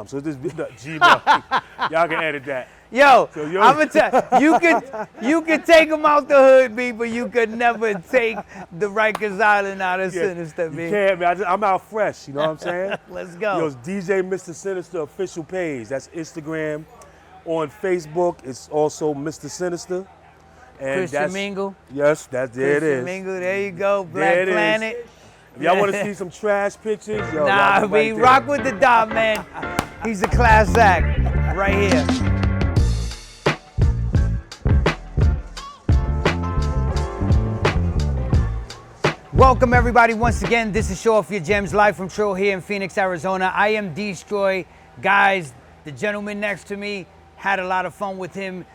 gmail.com. So this Gmail, y'all can edit that. Yo, So I'm gonna tell you could take them out the hood, B, but you could never take the Rikers Island out of Sinister, B. You can't, man. I'm out fresh, you know what I'm saying? Let's go. Yo, it's DJ Mista Sinista official page. That's Instagram. On Facebook, it's also Mista Sinista. And Christian Mingle. Yes, there it is. Christian Mingle, there you go. Black Planet. If y'all want to see some trash pictures, yo, nah, we rock with the dot, man. He's a class act right here. Welcome everybody once again. This is Showoff Your Gems live from Trill here in Phoenix, Arizona. I am D-Stroy. Guys, the gentleman next to me, had a lot of fun with him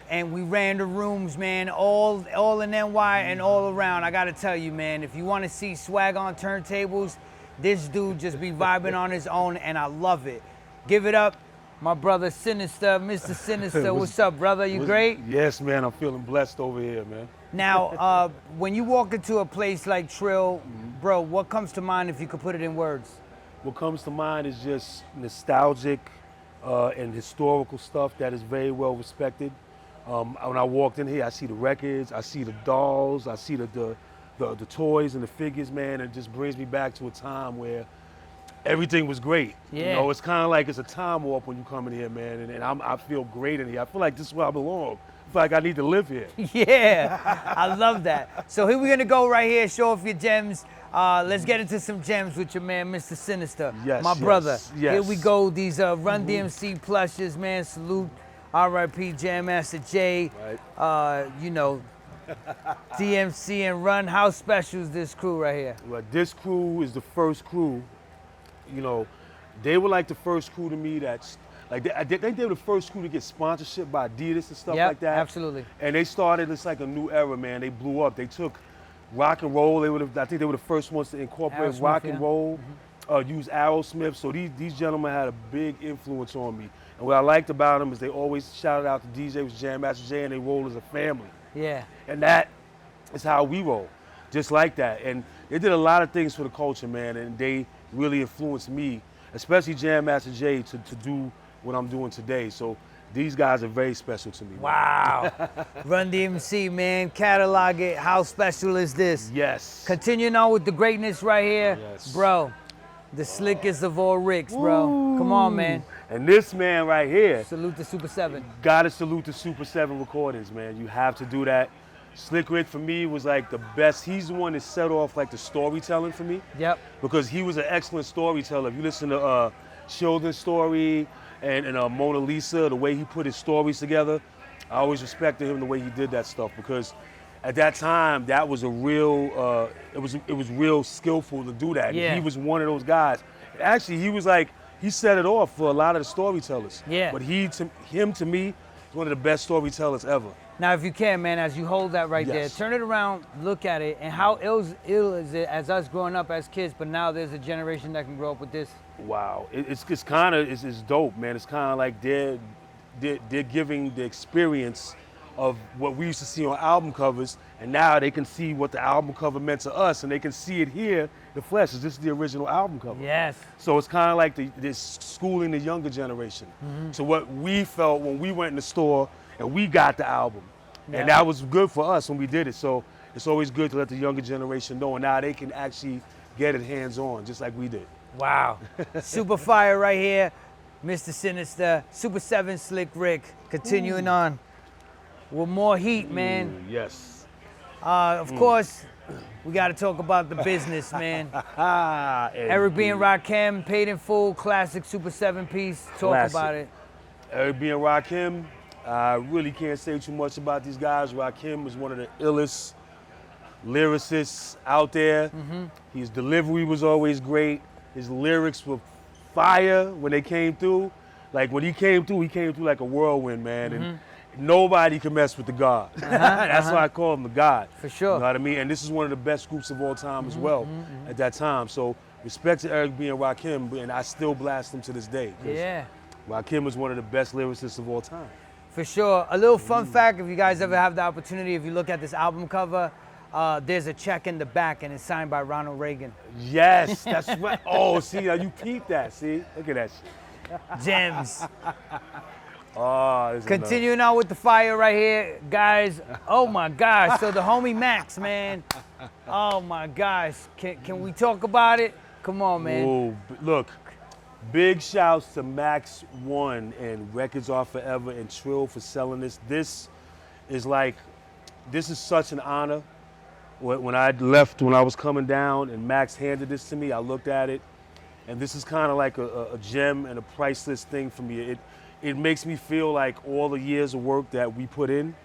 and we ran the rooms, man, all in NY and all around. I gotta tell you, man, if you wanna see swag on turntables, this dude just be vibing on his own and I love it. Give it up, my brother Sinista, Mista Sinista. What's up, brother? You great? Yes, man, I'm feeling blessed over here, man. Now, when you walk into a place like Trill, bro, what comes to mind if you could put it in words? What comes to mind is just nostalgic and historical stuff that is very well respected. When I walked in here, I see the records, I see the dolls, I see the toys and the figures, man. It just brings me back to a time where everything was great. Yeah. You know, it's kind of like it's a time warp when you come in here, man. And I feel great in here. I feel like this is where I belong. I feel like I need to live here. Yeah, I love that. So here we're gonna go right here, show off your gems. Let's get into some gems with your man, Mista Sinista. Yes, my brother. yes. Here we go, these Run DMC plushes, man, salute. R.I.P. Jam Master J, Right. You know, DMC and Run. How special is this crew right here? Well, this crew is the first crew, you know, they were like the first crew to me that's, like they were the first crew to get sponsorship by Adidas and stuff like that. Absolutely. And they started, it's like a new era, man. They blew up. They took rock and roll. I think they were the first ones to incorporate Aerosmith, rock and roll, use Aerosmith. So these gentlemen had a big influence on me. And what I liked about them is they always shouted out to DJ, was Jam Master J, and they roll as a family. Yeah. And that is how we roll, just like that. And they did a lot of things for the culture, man, and they really influenced me, especially Jam Master J, to do what I'm doing today. So these guys are very special to me. Wow. Run DMC, man, catalog it. How special is this? Yes. Continuing on with the greatness right here. Yes. Bro, the slickest of all Ricks, bro. Come on, man. And this man right here. Salute the Super 7. Gotta salute the Super 7 recordings, man. You have to do that. Slick Rick for me was like the best. He's the one that set off like the storytelling for me. Yep. Because he was an excellent storyteller. If you listen to Children's Story and Mona Lisa, the way he put his stories together, I always respected him the way he did that stuff because at that time that was a real, it was real skillful to do that. Yeah. He was one of those guys. Actually, he was like, he set it off for a lot of the storytellers. Yeah. But him to me, is one of the best storytellers ever. Now, if you can, man, as you hold that right there, turn it around, look at it, and how ill is it as us growing up as kids, but now there's a generation that can grow up with this? Wow, it's kind of, it's dope, man. It's kind of like they're giving the experience of what we used to see on album covers, and now they can see what the album cover meant to us, and they can see it here, the flesh. This is the original album cover. Yes. So it's kind of like this schooling the younger generation. So what we felt when we went in the store and we got the album, and that was good for us when we did it. So it's always good to let the younger generation know, and now they can actually get it hands-on, just like we did. Wow. Super fire right here. Mista Sinista, Super 7 Slick Rick, continuing on with more heat, man. Ooh, yes. Of course, we got to talk about the business, man. Eric B. and Rakim, paid in full, classic Super 7 piece. Talk about it. Eric B. and Rakim, I really can't say too much about these guys. Rakim was one of the illest lyricists out there. His delivery was always great. His lyrics were fire when they came through. Like when he came through like a whirlwind, man. And nobody can mess with the God. That's why I call him the God. For sure. You know what I mean? And this is one of the best groups of all time as well at that time. So respect to Eric B. and Rakim, and I still blast them to this day. Yeah. Rakim was one of the best lyricists of all time. For sure. A little fun fact, if you guys ever have the opportunity, if you look at this album cover, there's a check in the back and it's signed by Ronald Reagan. Yes, that's right. Oh, see, now you peeped that, see? Look at that shit. Gems. Oh, this is Continuing on with the fire right here, guys. Oh my gosh. So the homie Max, man. Oh my gosh. Can we talk about it? Come on, man. Ooh, look, big shouts to Max One and Records Are Forever and Trill for selling this. This is such an honor. When I left, when I was coming down and Max handed this to me, I looked at it, and this is kind of like a gem and a priceless thing for me. It makes me feel like all the years of work that we put in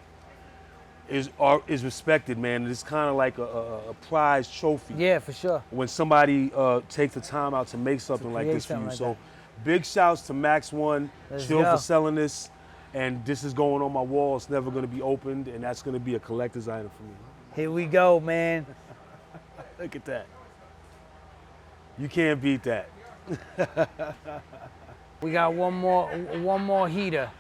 is respected, man. It's kind of like a prize trophy. Yeah, for sure. When somebody takes the time out to make something like this for you. Like so that. big shouts to Max One, Trill go. for selling this. And this is going on my wall. It's never going to be opened, and that's going to be a collector's item for me. Here we go, man. Look at that. You can't beat that. We got one more heater.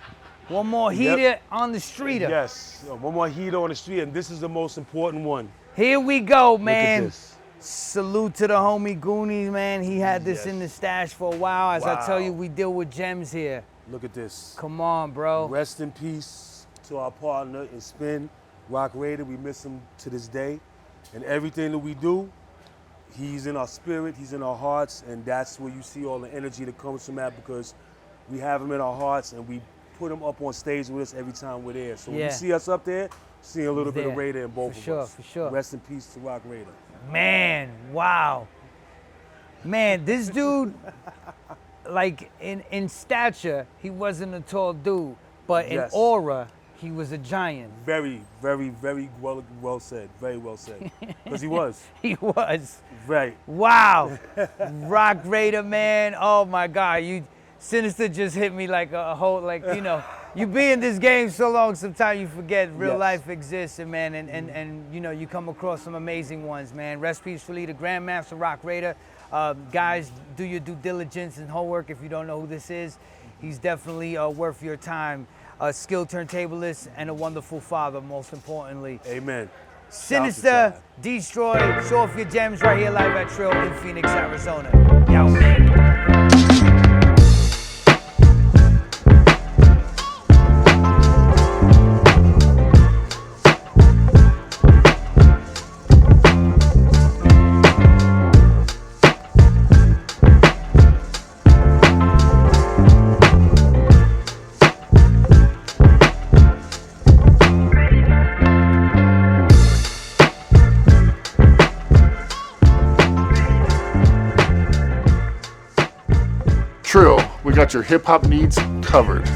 One more heater on the streeter. Yes, one more heater on the street, and this is the most important one. Here we go, man. Look at this. Salute to the homie Goonies, man. He had this in the stash for a while. As I tell you, Wow. we deal with gems here. Look at this. Come on, bro. Rest in peace to our partner in Spin, Rock Raider. We miss him to this day. And everything that we do, he's in our spirit, he's in our hearts, and that's where you see all the energy that comes from that, because we have him in our hearts and we put him up on stage with us every time we're there. So when you see us up there, see a little bit of Raider in both of us. For sure. Rest in peace to Rock Raider. Man, wow. Man, this dude, like in stature, he wasn't a tall dude, but in aura, he was a giant. Very, very, very well said. Very well said. Because he was. He was. Right. Wow. Rock Raider, man. Oh my God. Sinister just hit me like a whole, like, you know, you be in this game so long, sometimes you forget real life exists, and man, and you know, you come across some amazing ones, man. Rest peacefully to Grandmaster Rock Raider. Guys, do your due diligence and homework if you don't know who this is. He's definitely worth your time. A skilled turntablist and a wonderful father, most importantly. Amen. Sinister, D-Stroy, Showoff Your Gems right here live at Trill in Phoenix, Arizona. Yo. Trill, we got your hip hop needs covered.